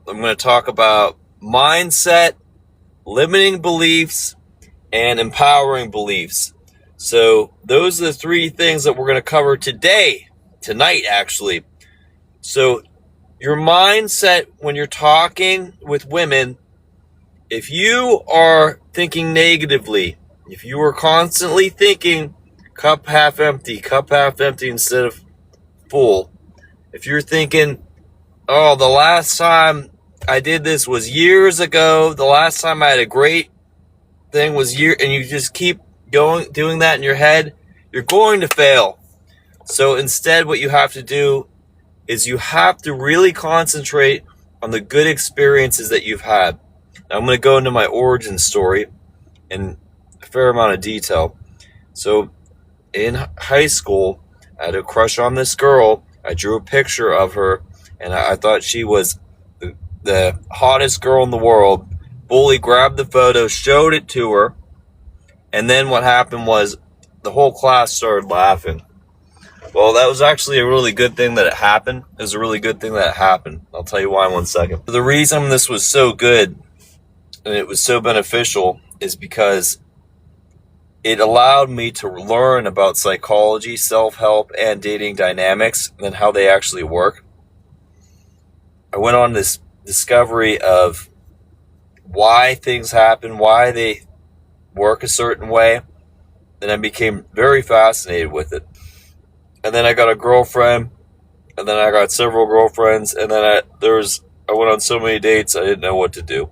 I'm going to talk about mindset, limiting beliefs, and empowering beliefs. So those are the three things that we're going to cover tonight actually. So your mindset when you're talking with women, if you are thinking negatively, if you are constantly thinking cup half empty instead of full, if you're thinking, oh, the last time I did this was years ago, the last time I had a great thing was and you just keep doing that in your head, you're going to fail. So instead, what you have to do is you have to really concentrate on the good experiences that you've had. Now, I'm going to go into my origin story in a fair amount of detail. So in high school, I had a crush on this girl. I drew a picture of her, and I thought she was the hottest girl in the world. Bully grabbed the photo, showed it to her, and then what happened was the whole class started laughing. Well, that was actually a really good thing that it happened. It was a really good thing that it happened. I'll tell you why in 1 second. The reason this was so good and it was so beneficial is because it allowed me to learn about psychology, self-help, and dating dynamics and how they actually work. I went on this discovery of why things happen, why they work a certain way, and I became very fascinated with it. And then I got a girlfriend, and then I got several girlfriends, and then I went on so many dates I didn't know what to do.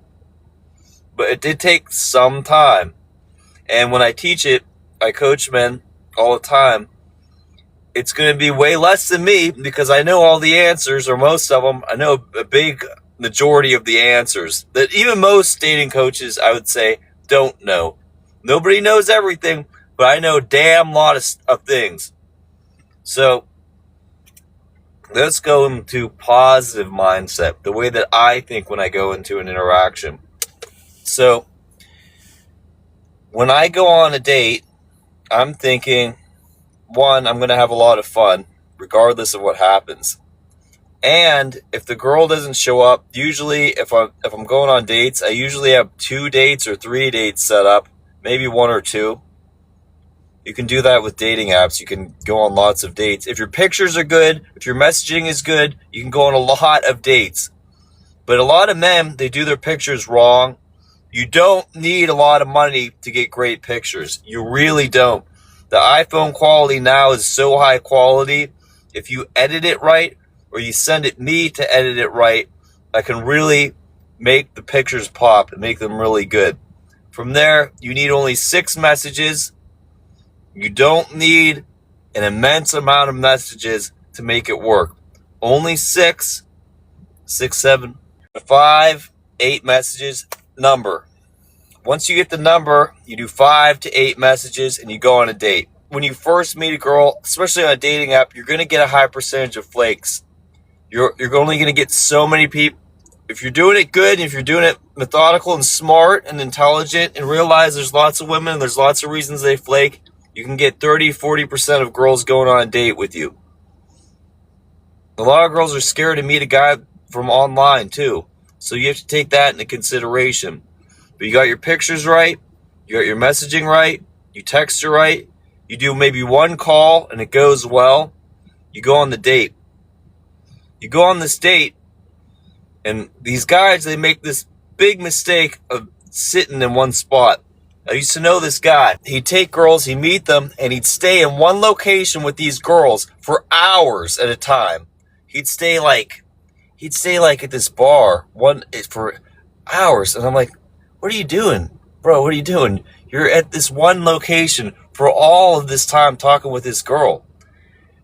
But it did take some time. And when I teach it, I coach men all the time. It's going to be way less than me because I know all the answers, or most of them. I know a big majority of the answers that even most dating coaches, I would say, don't know. Nobody knows everything, but I know a damn lot of things. So let's go into positive mindset, the way that I think when I go into an interaction. So when I go on a date, I'm thinking, one, I'm going to have a lot of fun, regardless of what happens. And if the girl doesn't show up, usually if I'm going on dates, I usually have 2 dates or 3 dates set up, maybe 1 or 2. You can do that with dating apps. You can go on lots of dates. If your pictures are good, if your messaging is good, you can go on a lot of dates. But a lot of men, they do their pictures wrong. You don't need a lot of money to get great pictures. You really don't. The iPhone quality now is so high quality. If you edit it right, or you send it me to edit it right, I can really make the pictures pop and make them really good. From there, you need only 6 messages. You don't need an immense amount of messages to make it work. Only 6, 7, 5, 8 messages, number. Once you get the number, you do 5 to 8 messages and you go on a date. When you first meet a girl, especially on a dating app, you're going to get a high percentage of flakes. You're only going to get so many people. If you're doing it good, if you're doing it methodical and smart and intelligent and realize there's lots of women, there's lots of reasons they flake, you can get 30-40% of girls going on a date with you. A lot of girls are scared to meet a guy from online too. So you have to take that into consideration. But you got your pictures right, you got your messaging right, you text her right, you do maybe 1 call and it goes well, you go on the date. You go on this date, and these guys, they make this big mistake of sitting in one spot. I used to know this guy. He'd take girls, he'd meet them, and he'd stay in one location with these girls for hours at a time. He'd stay like at this bar for hours. And I'm like, what are you doing? Bro, what are you doing? You're at this one location for all of this time talking with this girl.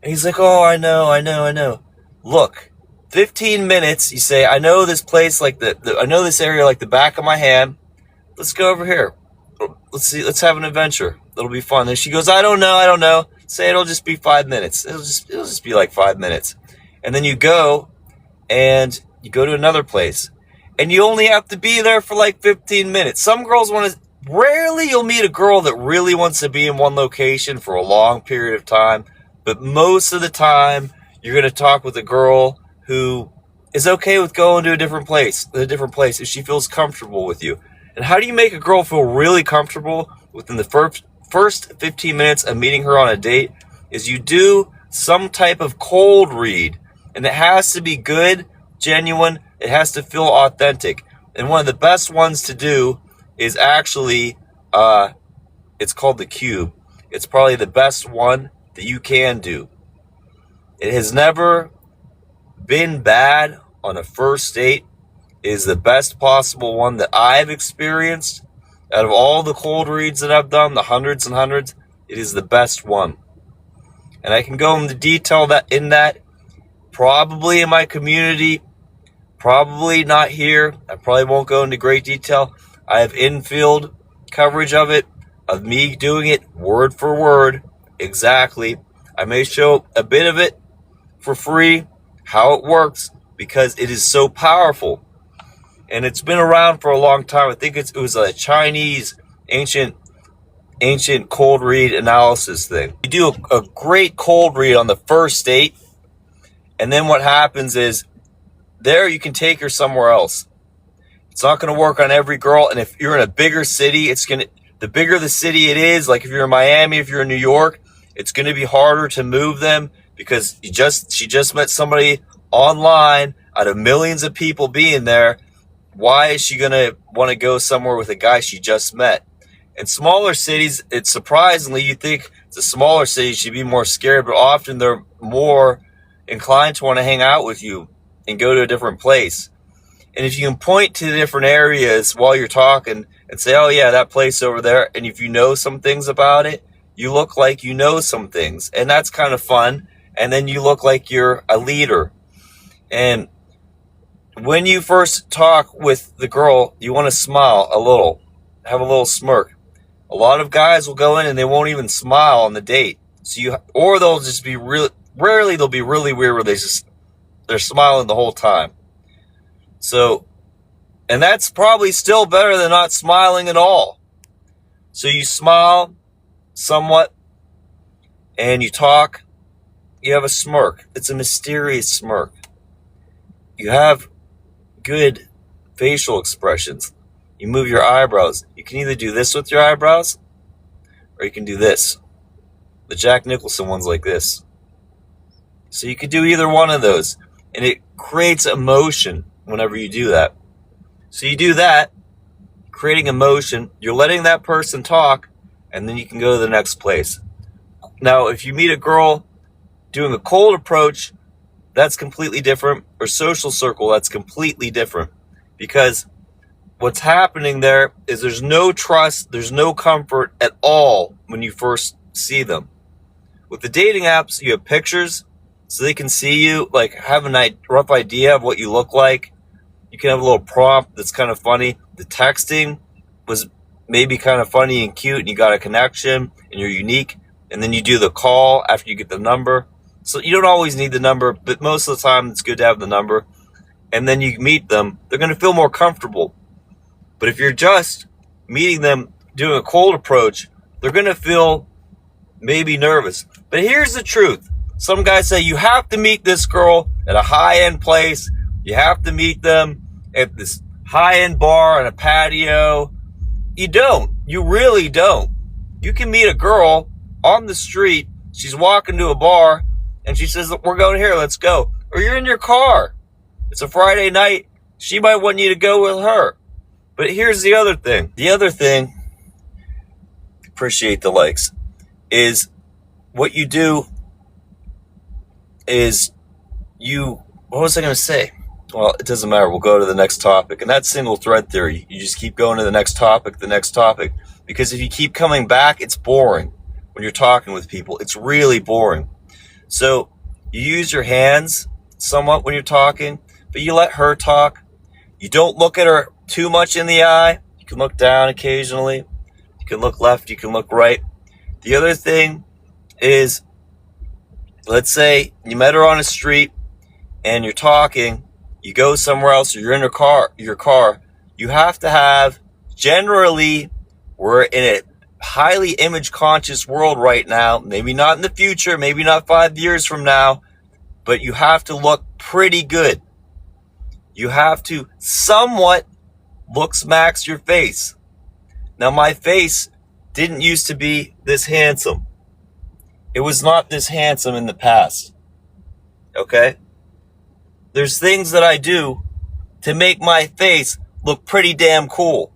And he's like, oh, I know. Look, 15 minutes, you say, I know this place like I know this area like the back of my hand. Let's go over here. Let's have an adventure. It'll be fun. And she goes, I don't know. Say it'll just be 5 minutes. It'll just be like 5 minutes. And then you go to another place. And you only have to be there for like 15 minutes. Some girls rarely you'll meet a girl that really wants to be in one location for a long period of time. But most of the time, you're going to talk with a girl who is okay with going to a different place if she feels comfortable with you. And how do you make a girl feel really comfortable within the first 15 minutes of meeting her on a date? Is you do some type of cold read, and it has to be good, genuine. It has to feel authentic. And one of the best ones to do is actually, it's called the Cube. It's probably the best one that you can do. It has never been bad on a first date. It is the best possible one that I've experienced. Out of all the cold reads that I've done, the hundreds and hundreds, it is the best one. And I can go into detail that probably in my community, probably not here. I probably won't go into great detail. I have in-field coverage of it, of me doing it word for word, exactly. I may show a bit of it for free, how it works, because it is so powerful. And it's been around for a long time. I think it was a Chinese ancient cold read analysis thing. You do a great cold read on the first date, and then what happens is there you can take her somewhere else. It's not going to work on every girl, and if you're in a bigger city, the bigger the city it is, like if you're in Miami, if you're in New York, it's going to be harder to move them because she just met somebody online out of millions of people being there. Why is she going to want to go somewhere with a guy she just met? In smaller cities, it's surprisingly, you think the smaller cities should be more scared, but often they're more inclined to want to hang out with you and go to a different place. And if you can point to different areas while you're talking and say, oh yeah, that place over there, and if you know some things about it, you look like you know some things, and that's kind of fun. And then you look like you're a leader. And when you first talk with the girl, you want to smile a little, have a little smirk. A lot of guys will go in and they won't even smile on the date. Or they'll just be rarely they'll be really weird where they're smiling the whole time. So, and that's probably still better than not smiling at all. So you smile somewhat and you talk, you have a smirk. It's a mysterious smirk. You have good facial expressions. You move your eyebrows. You can either do this with your eyebrows or you can do this. The Jack Nicholson one's like this. So you could do either one of those, and it creates emotion whenever you do that. So you do that, creating emotion, you're letting that person talk, and then you can go to the next place. Now, if you meet a girl doing a cold approach, that's completely different, or social circle, that's completely different, because what's happening there is there's no trust, there's no comfort at all when you first see them. With the dating apps, you have pictures, so they can see you, like have a rough idea of what you look like. You can have a little prompt that's kind of funny. The texting was maybe kind of funny and cute, and you got a connection, and you're unique, and then you do the call after you get the number. So you don't always need the number, but most of the time it's good to have the number. And then you meet them, they're going to feel more comfortable. But if you're just meeting them doing a cold approach, they're going to feel maybe nervous. But here's the truth. Some guys say you have to meet this girl at a high-end place. You have to meet them at this high-end bar on a patio. You don't. You really don't. You can meet a girl on the street. She's walking to a bar, and she says, we're going here, let's go. Or you're in your car. It's a Friday night. She might want you to go with her. But here's the other thing. The other thing, appreciate the likes, is what you do is what was I going to say? Well, it doesn't matter. We'll go to the next topic. And that's single thread theory. You just keep going to the next topic. Because if you keep coming back, it's boring. When you're talking with people, it's really boring. So you use your hands somewhat when you're talking, but you let her talk. You don't look at her too much in the eye. You can look down occasionally. You can look left. You can look right. The other thing is, let's say you met her on a street and you're talking, you go somewhere else, or you're in your car, you have to have, generally, we're in a highly image conscious world right now, maybe not in the future, maybe not 5 years from now, but you have to look pretty good. You have to somewhat looks max your face. Now, my face didn't used to be this handsome. It was not this handsome in the past. Okay? There's things that I do to make my face look pretty damn cool.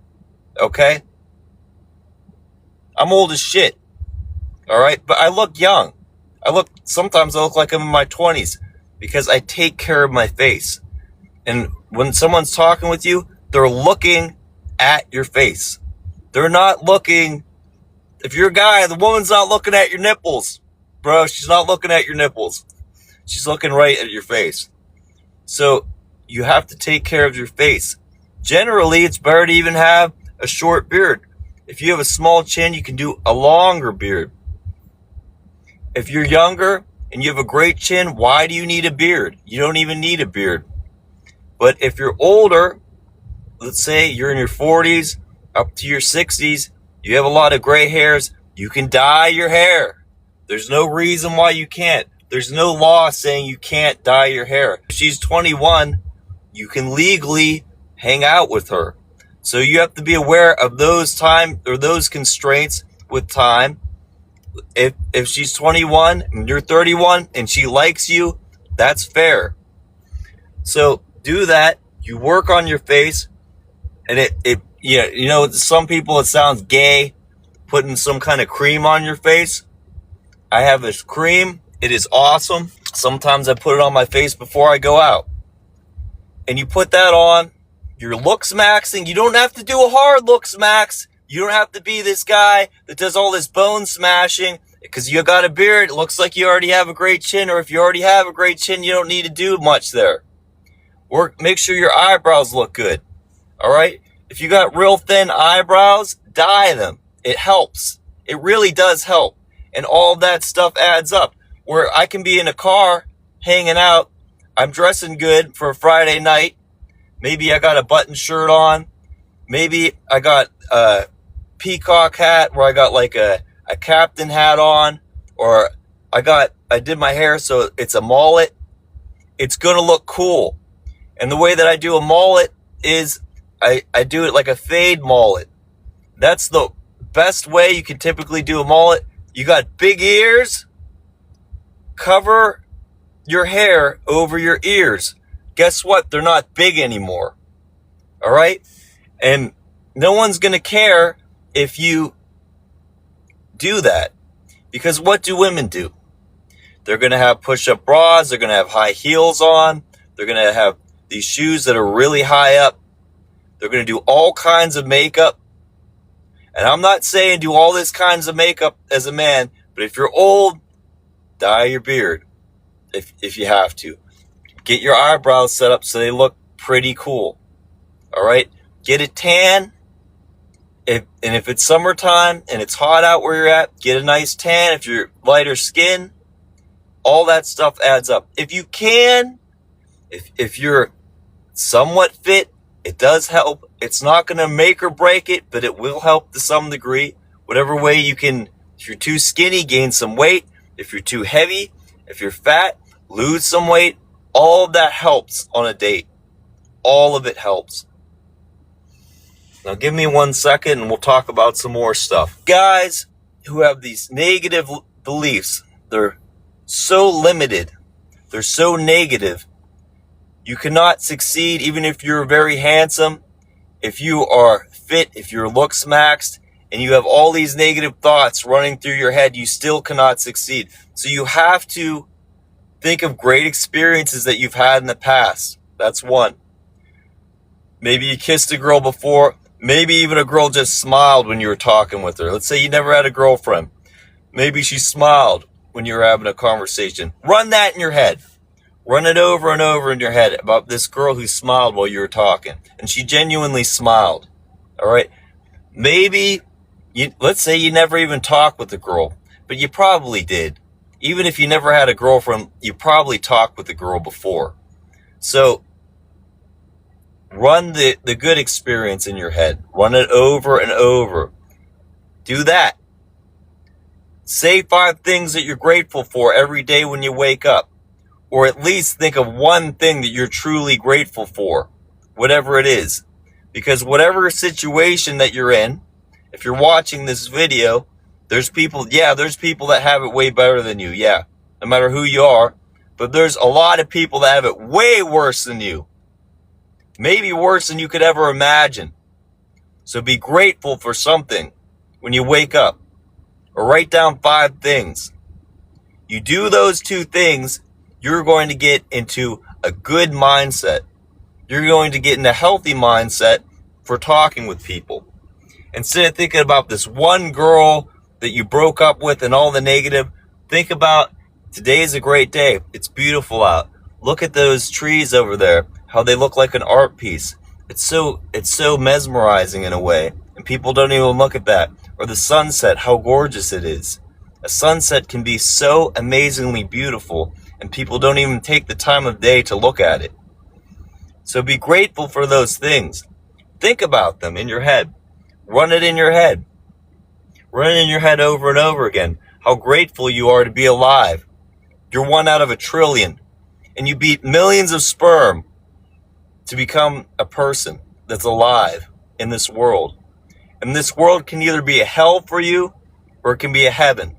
Okay? I'm old as shit. Alright? But I look young. Sometimes I look like I'm in my 20s because I take care of my face. And when someone's talking with you, they're looking at your face. They're not looking, if you're a guy, the woman's not looking at your nipples. Bro, she's not looking at your nipples. She's looking right at your face. So you have to take care of your face. Generally, it's better to even have a short beard. If you have a small chin, you can do a longer beard. If you're younger and you have a great chin, why do you need a beard? You don't even need a beard. But if you're older, let's say you're in your 40s up to your 60s, you have a lot of gray hairs, you can dye your hair. There's no reason why you can't. There's no law saying you can't dye your hair. If she's 21, you can legally hang out with her. So you have to be aware of those constraints with time. If she's 21 and you're 31 and she likes you, that's fair. So do that. You work on your face, and some people, it sounds gay putting some kind of cream on your face. I have this cream. It is awesome. Sometimes I put it on my face before I go out. And you put that on, your looks maxing. You don't have to do a hard looks max. You don't have to be this guy that does all this bone smashing because you got a beard. It looks like you already have a great chin, or if you already have a great chin, you don't need to do much there. Make sure your eyebrows look good. All right? If you got real thin eyebrows, dye them. It helps. It really does help. And all that stuff adds up. Where I can be in a car hanging out, I'm dressing good for a Friday night. Maybe I got a button shirt on. Maybe I got a peacock hat where I got like a captain hat on, or I did my hair so it's a mullet. It's going to look cool. And the way that I do a mullet is I do it like a fade mullet. That's the best way you can typically do a mullet. You got big ears, cover your hair over your ears. Guess what? They're not big anymore. All right? And no one's going to care if you do that. Because what do women do? They're going to have push-up bras. They're going to have high heels on. They're going to have these shoes that are really high up. They're going to do all kinds of makeup. And I'm not saying do all this kinds of makeup as a man, but if you're old, dye your beard if you have to. Get your eyebrows set up so they look pretty cool. All right? Get a tan. If it's summertime and it's hot out where you're at, get a nice tan. If you're lighter skin, all that stuff adds up. If you can, if you're somewhat fit, it does help. It's not going to make or break it, but it will help to some degree. Whatever way you can, if you're too skinny, gain some weight. If you're too heavy, if you're fat, lose some weight. All of that helps on a date. All of it helps. Now give me 1 second and we'll talk about some more stuff. Guys who have these negative beliefs, they're so limited. They're so negative. You cannot succeed even if you're very handsome, if you are fit, if your looks maxed, and you have all these negative thoughts running through your head, you still cannot succeed. So you have to think of great experiences that you've had in the past. That's one. Maybe you kissed a girl before. Maybe even a girl just smiled when you were talking with her. Let's say you never had a girlfriend. Maybe she smiled when you were having a conversation. Run that in your head. Run it over and over in your head about this girl who smiled while you were talking. And she genuinely smiled. All right? Maybe, let's say you never even talked with the girl, but you probably did. Even if you never had a girlfriend, you probably talked with the girl before. So, run the good experience in your head. Run it over and over. Do that. Say 5 things that you're grateful for every day when you wake up. or at least think of one thing that you're truly grateful for, whatever it is. Because whatever situation that you're in, if you're watching this video, there's people that have it way better than you, no matter who you are. But there's a lot of people that have it way worse than you. Maybe worse than you could ever imagine. So be grateful for something when you wake up. Or write down 5 things. You do those 2 things, you're going to get into a good mindset. You're going to get in a healthy mindset for talking with people. Instead of thinking about this one girl that you broke up with and all the negative, think about today's a great day. It's beautiful out. Look at those trees over there, how they look like an art piece. It's so mesmerizing in a way, and people don't even look at that. Or the sunset, how gorgeous it is. A sunset can be so amazingly beautiful, and people don't even take the time of day to look at it. So be grateful for those things. Think about them in your head. Run it in your head. Run it in your head over and over again. How grateful you are to be alive. You're 1 out of a trillion. And you beat millions of sperm to become a person that's alive in this world. And this world can either be a hell for you or it can be a heaven.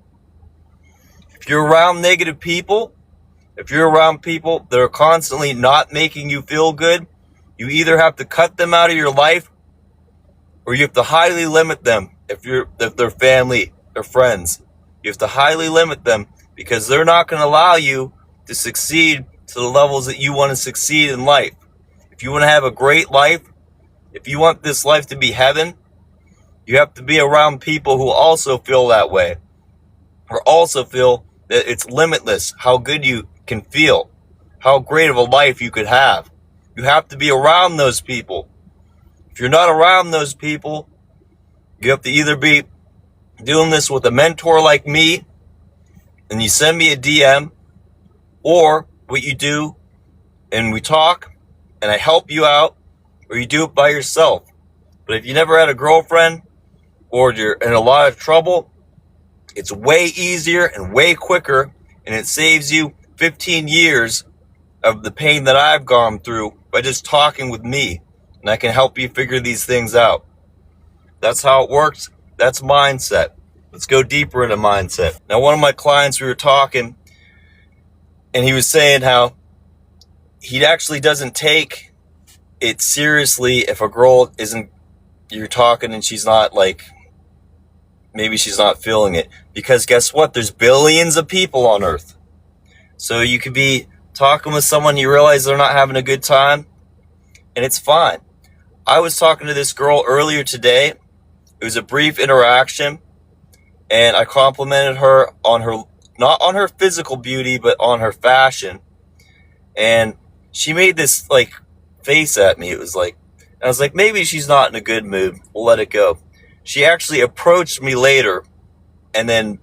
If you're around negative people, if you're around people that are constantly not making you feel good, you either have to cut them out of your life or you have to highly limit them if they're family or friends. You have to highly limit them because they're not going to allow you to succeed to the levels that you want to succeed in life. If you want to have a great life, if you want this life to be heaven, you have to be around people who also feel that way, or also feel that it's limitless how good you can feel, how great of a life you could have. You have to be around those people. If you're not around those people, you have to either be doing this with a mentor like me, and you send me a DM, or what you do, and we talk, and I help you out, or you do it by yourself. But if you never had a girlfriend, or you're in a lot of trouble, it's way easier and way quicker, and it saves you 15 years of the pain that I've gone through by just talking with me, and I can help you figure these things out. That's how it works. That's mindset. Let's go deeper into mindset. Now, one of my clients, we were talking, and he was saying how he actually doesn't take it seriously if a girl isn't, you're talking and she's not like, maybe she's not feeling it. Because guess what? There's billions of people on Earth. So you could be talking with someone, you realize they're not having a good time, and it's fine. I was talking to this girl earlier today. It was a brief interaction, and I complimented her on her, not on her physical beauty, but on her fashion. And she made this like face at me. It was like, I was like, maybe she's not in a good mood. We'll let it go. She actually approached me later, and then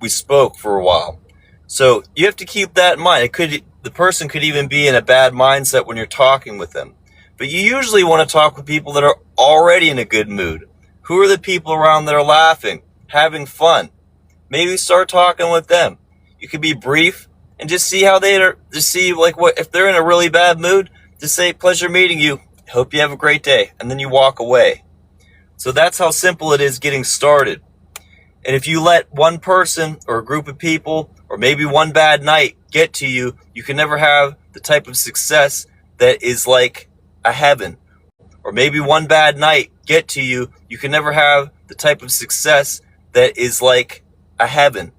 we spoke for a while. So you have to keep that in mind. The person could even be in a bad mindset when you're talking with them. But you usually want to talk with people that are already in a good mood. Who are the people around that are laughing, having fun? Maybe start talking with them. You could be brief and just see how they are. Just see like what if they're in a really bad mood. Just say, "Pleasure meeting you. Hope you have a great day," and then you walk away. So that's how simple it is getting started. And if you let one person or a group of people or maybe one bad night get to you, you can never have the type of success that is like a heaven. Or maybe one bad night get to you, you can never have the type of success that is like a heaven.